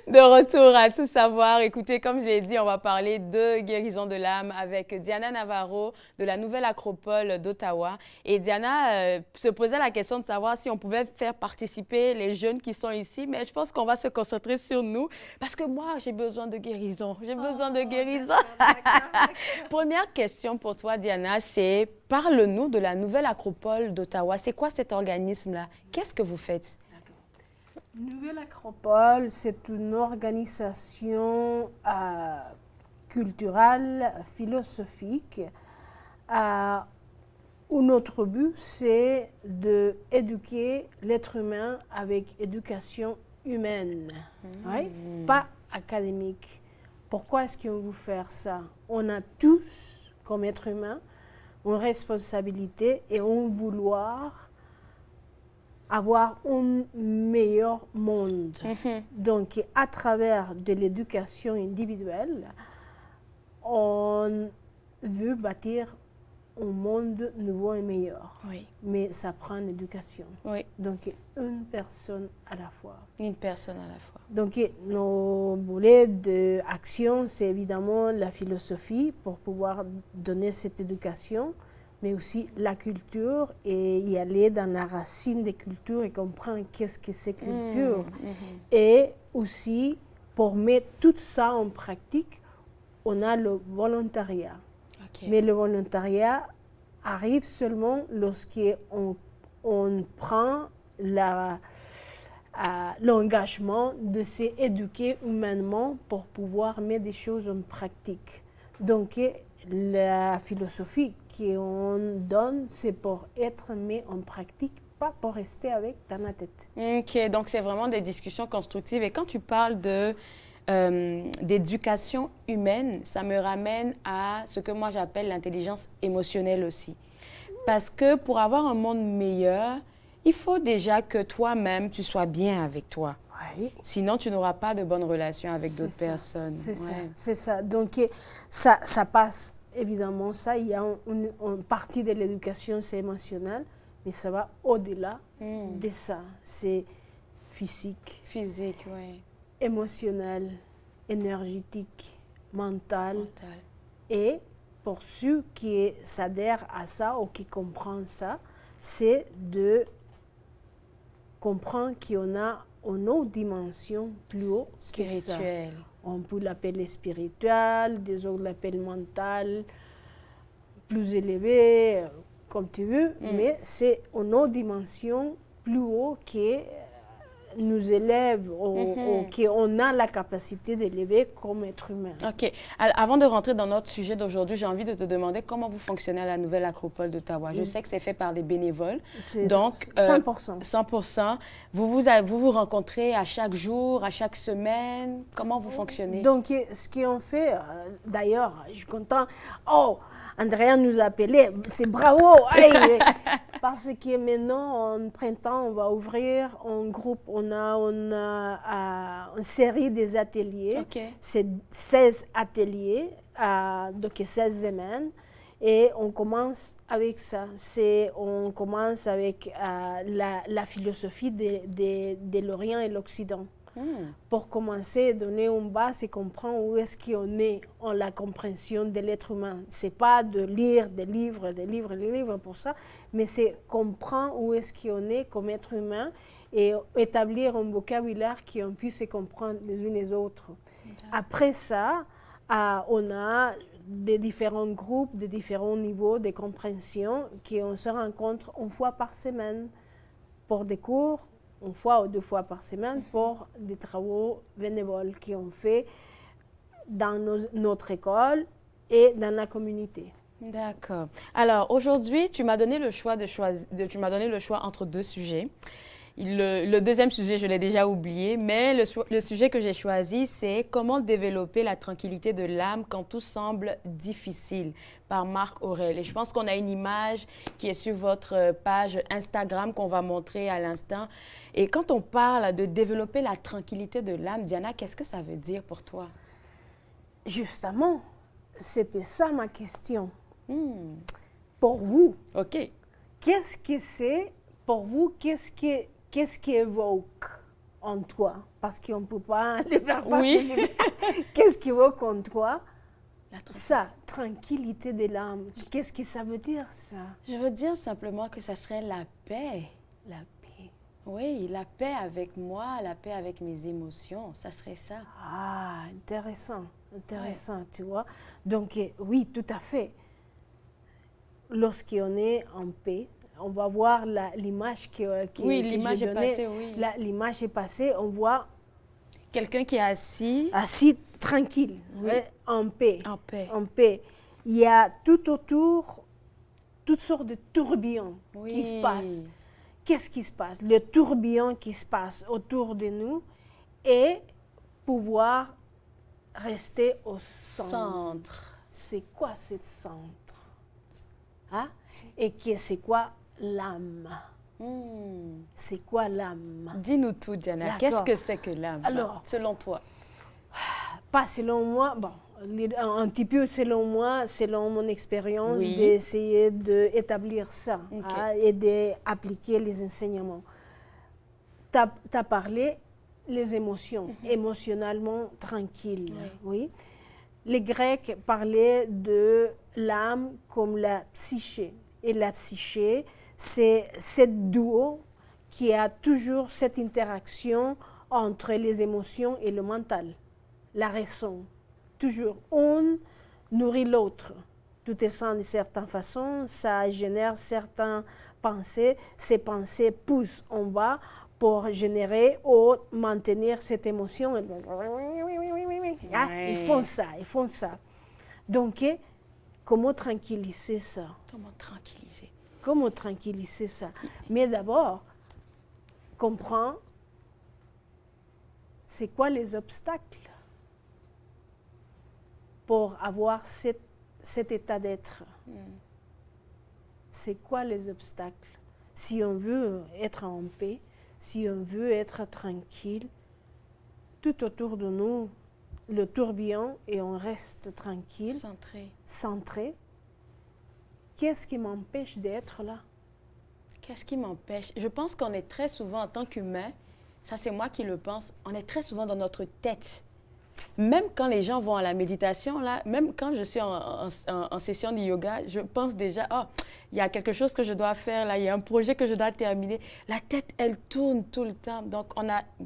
De retour à Tout savoir. Écoutez, comme j'ai dit, on va parler de guérison de l'âme avec Diana Navarro de la Nouvelle Acropole d'Ottawa. Et Diana se posait la question de savoir si on pouvait faire participer les jeunes qui sont ici, mais je pense qu'on va se concentrer sur nous parce que moi, j'ai besoin de guérison. J'ai besoin de guérison. D'accord. Première question pour toi, Diana, c'est parle-nous de la Nouvelle Acropole d'Ottawa. C'est quoi cet organisme-là? Qu'est-ce que vous faites? Nouvelle Acropole, c'est une organisation culturelle, philosophique, où notre but, c'est d'éduquer l'être humain avec éducation humaine, oui? Pas académique. Pourquoi est-ce qu'on veut faire ça? On a tous, comme être humain, une responsabilité et un vouloir avoir un meilleur monde. Donc, à travers de l'éducation individuelle, on veut bâtir un monde nouveau et meilleur. Oui. Mais ça prend l'éducation. Oui. Donc, une personne à la fois. Une personne à la fois. Donc, nos volets d'action, c'est évidemment la philosophie pour pouvoir donner cette éducation, mais aussi la culture et y aller dans la racine des cultures et comprendre qu'est-ce que c'est culture. Et aussi, pour mettre tout ça en pratique, on a le volontariat. Okay. Mais le volontariat arrive seulement lorsqu'on prend l'engagement de s'éduquer humainement pour pouvoir mettre des choses en pratique. Donc, la philosophie qu'on donne, c'est pour être mis en pratique, pas pour rester avec dans la tête. OK, donc c'est vraiment des discussions constructives. Et quand tu parles d'éducation humaine, ça me ramène à ce que moi j'appelle l'intelligence émotionnelle aussi. Parce que pour avoir un monde meilleur, il faut déjà que toi-même, tu sois bien avec toi. Oui. Sinon, tu n'auras pas de bonnes relations avec d'autres personnes. C'est ça, c'est ça. Donc, ça passe, évidemment, ça. Il y a une partie de l'éducation, c'est émotionnel, mais ça va au-delà de ça. C'est physique. Physique, oui. Émotionnel, énergétique, mental. Et pour ceux qui s'adhèrent à ça ou qui comprennent ça, c'est de comprendre qu'on a une autre dimension plus haut spirituelle. Que ça. On peut l'appeler spirituel, des autres l'appellent mental, plus élevé, comme tu veux, mais c'est une autre dimension plus haut qui nous élève, ou qu'on a la capacité d'élever comme être humain. OK. Avant de rentrer dans notre sujet d'aujourd'hui, j'ai envie de te demander comment vous fonctionnez à la Nouvelle Acropole d'Ottawa. Je sais que c'est fait par des bénévoles. Donc, 100%. 100%. Vous vous rencontrez à chaque jour, à chaque semaine? Comment vous fonctionnez? Donc, ce qu'on fait, d'ailleurs, je suis content. Oh, Andrea nous a appelé, c'est bravo! Hey, parce que maintenant, en printemps, on va ouvrir un groupe, on a une série des ateliers. Okay. C'est 16 ateliers, donc 16 semaines. Et on commence avec ça. On commence avec la philosophie de l'Orient et l'Occident. Pour commencer, donner une base et comprendre où est-ce qu'on est en la compréhension de l'être humain. Ce n'est pas de lire des livres pour ça, mais c'est comprendre où est-ce qu'on est comme être humain et établir un vocabulaire qu'on puisse se comprendre les unes les autres. Après ça, on a des différents groupes, de différents niveaux de compréhension qu'on se rencontre une fois par semaine pour des cours, une fois ou 2 fois par semaine pour des travaux bénévoles qu'on fait dans notre école et dans la communauté. D'accord. Alors, aujourd'hui, tu m'as donné le choix entre 2 sujets. Le deuxième sujet, je l'ai déjà oublié, mais le sujet que j'ai choisi, c'est « Comment développer la tranquillité de l'âme quand tout semble difficile » par Marc Aurèle. Et je pense qu'on a une image qui est sur votre page Instagram qu'on va montrer à l'instant. Et quand on parle de développer la tranquillité de l'âme, Diana, qu'est-ce que ça veut dire pour toi? Justement, c'était ça ma question. Pour vous, OK. Qu'est-ce que c'est pour vous? Qu'est-ce qui évoque en toi, parce qu'on ne peut pas les faire participer. Qu'est-ce qui vaut contre toi? Ça, tranquillité de l'âme. Qu'est-ce que ça veut dire, ça? Je veux dire simplement que ça serait la paix. La paix. Oui, la paix avec moi, la paix avec mes émotions, ça serait ça. Ah, intéressant, tu vois. Donc, oui, tout à fait. Lorsqu'on est en paix, on va voir l'image l'image est passée, oui. L'image est passée, on voit quelqu'un qui est assis tranquille, en paix. En paix. Il y a tout autour toutes sortes de tourbillons qui se passent. Qu'est-ce qui se passe? Le tourbillon qui se passe autour de nous et pouvoir rester au centre. C'est quoi ce centre? Hein? Et c'est quoi l'âme? C'est quoi l'âme? Dis-nous tout, Diana. Qu'est-ce que c'est que l'âme, selon toi? Pas selon moi, bon, un petit peu selon moi, selon mon expérience, d'essayer d'établir ça et d'appliquer les enseignements. Tu as parlé les émotions, émotionnellement tranquille. Oui. Les Grecs parlaient de l'âme comme la psyché. Et la psyché, c'est cette duo qui a toujours cette interaction entre les émotions et le mental, la raison. Toujours, un nourrit l'autre. Tout est sans d'une certaine façon, ça génère certaines pensées. Ces pensées poussent en bas pour générer ou maintenir cette émotion. Ils font ça. Donc, comment tranquilliser ça? Comment tranquilliser ça? Mais d'abord, comprends, c'est quoi les obstacles pour avoir cet état d'être? C'est quoi les obstacles? Si on veut être en paix, si on veut être tranquille, tout autour de nous, le tourbillon, et on reste tranquille, centré. Qu'est-ce qui m'empêche d'être là? Qu'est-ce qui m'empêche? Je pense qu'on est très souvent, en tant qu'humain, ça c'est moi qui le pense, on est très souvent dans notre tête. Même quand les gens vont à la méditation, là, même quand je suis en session de yoga, je pense déjà, oh, il y a quelque chose que je dois faire, là, il y a un projet que je dois terminer. La tête, elle tourne tout le temps. Donc,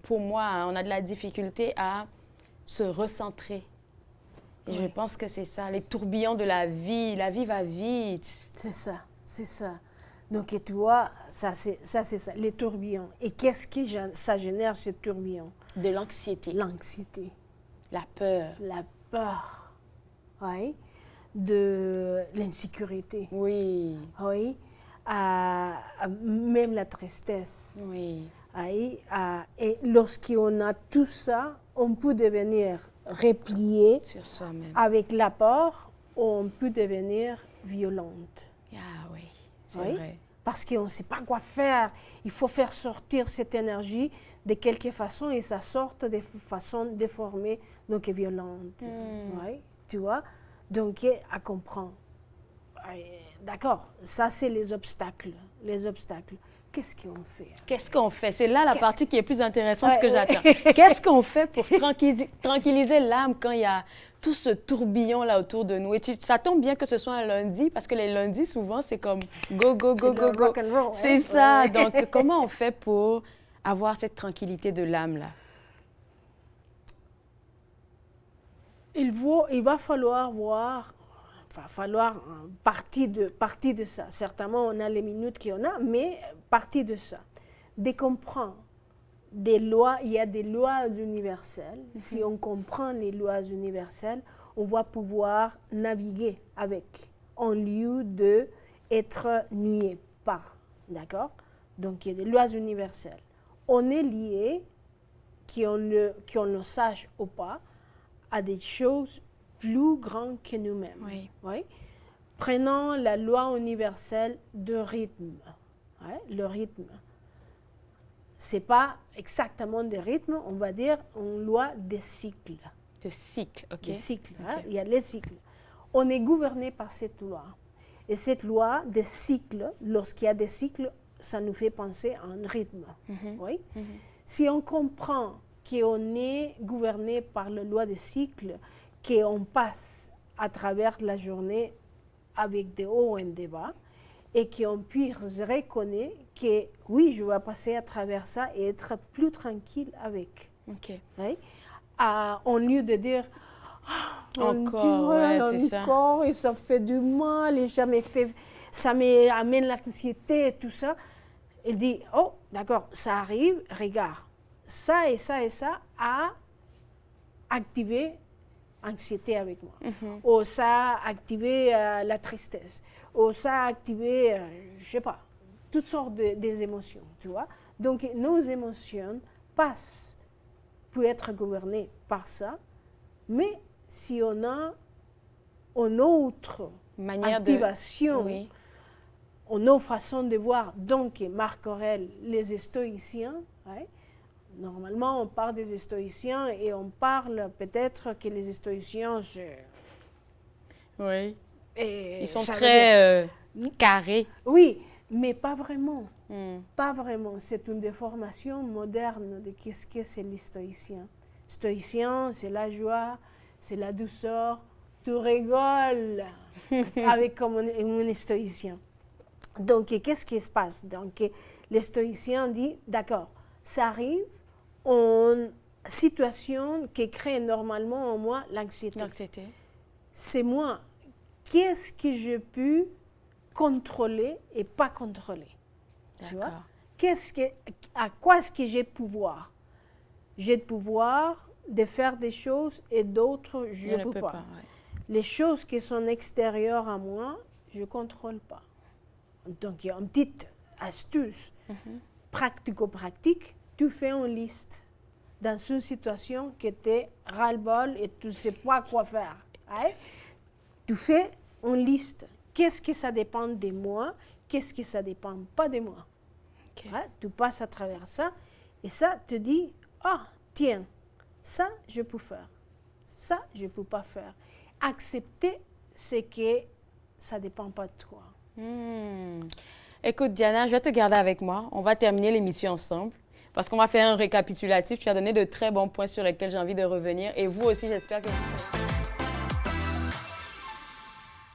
pour moi, on a de la difficulté à se recentrer. Et je pense que c'est ça, les tourbillons de la vie va vite. C'est ça. Donc, tu vois, ça c'est ça, les tourbillons. Et qu'est-ce que ça génère, ce tourbillon? De l'anxiété. L'anxiété. La peur. La peur, oui. De l'insécurité. Oui. Oui. Même la tristesse. Oui. Oui. Et lorsqu'on a tout ça, on peut devenir replié sur soi-même. Avec la peur, on peut devenir violente. Ah oui, c'est vrai. Parce qu'on ne sait pas quoi faire. Il faut faire sortir cette énergie de quelque façon et ça sort de façon déformée, donc violente. Oui, tu vois? Donc, à comprendre. D'accord, ça c'est les obstacles. Qu'est-ce qu'on fait? Qu'est-ce qu'on fait? C'est là la partie qui est plus intéressante que j'attends. Qu'est-ce qu'on fait pour tranquilliser l'âme quand il y a tout ce tourbillon là autour de nous? Et ça tombe bien que ce soit un lundi, parce que les lundis, souvent, c'est comme go, go, go, go, go. C'est ça. Donc, comment on fait pour avoir cette tranquillité de l'âme là? Il va falloir voir... partie de ça. Certainement, on a les minutes qu'on a, mais partie de ça. De comprendre des lois, il y a des lois universelles. Si on comprend les lois universelles, on va pouvoir naviguer avec, en lieu d'être nué par. D'accord? Donc, il y a des lois universelles. On est lié, qu'on le sache ou pas, à des choses plus grand que nous-mêmes. Oui. Prenons la loi universelle de rythme. Le rythme. Ce n'est pas exactement de rythme, on va dire une loi de cycle. De cycle, ok. De cycle, il y a les cycles. On est gouverné par cette loi. Et cette loi de cycle, lorsqu'il y a des cycles, ça nous fait penser à un rythme. Oui. Si on comprend qu'on est gouverné par la loi de cycle, qu'on passe à travers la journée avec des hauts et des bas, et qu'on puisse reconnaître que oui, je vais passer à travers ça et être plus tranquille avec. Ok. Oui? Au lieu de dire Encore, ouais, c'est ça. encore, et ça fait du mal, et ça m'amène l'anxiété et tout ça. Il dit, oh, d'accord, ça arrive, regarde, ça et ça et ça a activé l'anxiété avec moi. Ou ça a activé la tristesse. Ou ça a activé, je sais pas, toutes sortes des émotions, tu vois. Donc, nos émotions passent pour être gouvernées par ça, mais si on a une autre activation, oui. une autre façon de voir, donc Marc Aurèle, les stoïciens, ouais, normalement on parle des stoïciens et on parle peut-être que les stoïciens, Oui. et Ils sont très carrés. Oui, mais pas vraiment. Pas vraiment. C'est une déformation moderne de qu'est-ce que c'est les stoïciens. Stoïcien, c'est la joie, c'est la douceur. Tu rigoles avec comme un stoïcien. Donc, qu'est-ce qui se passe? Donc, les stoïciens disent, d'accord, ça arrive en situation qui crée normalement en moi l'anxiété. C'est moi. Qu'est-ce que je peux contrôler et pas contrôler? Tu vois? À quoi est-ce que j'ai pouvoir? J'ai le pouvoir de faire des choses et d'autres, je ne peux pas. Ouais. Les choses qui sont extérieures à moi, je ne contrôle pas. Donc, il y a une petite astuce pratico-pratique. Tu fais une liste dans une situation qui était ras-le-bol et tu ne sais pas quoi faire. Hein? Tu fais une liste. Qu'est-ce que ça dépend de moi? Qu'est-ce que ça dépend pas de moi? Okay. Hein? Tu passes à travers ça et ça te dit, tiens, ça je peux faire. Ça je ne peux pas faire. Accepter, c'est que ça ne dépend pas de toi. Écoute, Diana, je vais te garder avec moi. On va terminer l'émission ensemble parce qu'on va faire un récapitulatif. Tu as donné de très bons points sur lesquels j'ai envie de revenir. Et vous aussi, j'espère que vous...